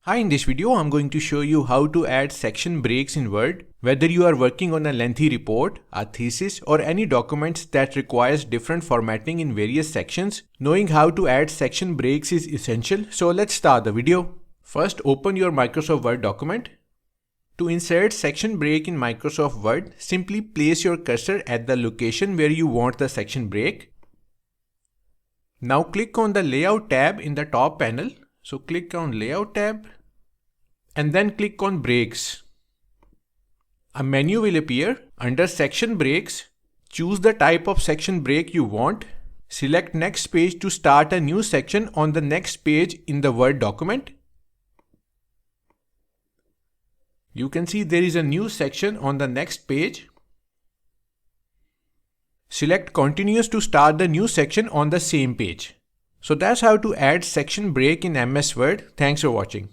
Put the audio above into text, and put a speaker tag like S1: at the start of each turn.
S1: Hi, in this video I'm going to show you how to add section breaks in Word. Whether you are working on a lengthy report, a thesis, or any documents that requires different formatting in various sections, knowing how to add section breaks is essential. So let's start the video. First, open your Microsoft Word document. To insert section break in Microsoft Word, simply place your cursor at the location where you want the section break. Now click on the Layout tab in the top panel. So click on Layout tab and then click on Breaks. A menu will appear. Under Section Breaks, choose the type of section break you want. Select Next Page to start a new section on the next page in the Word document. You can see there is a new section on the next page. Select Continuous to start the new section on the same page. So that's how to add section break in MS Word. Thanks for watching.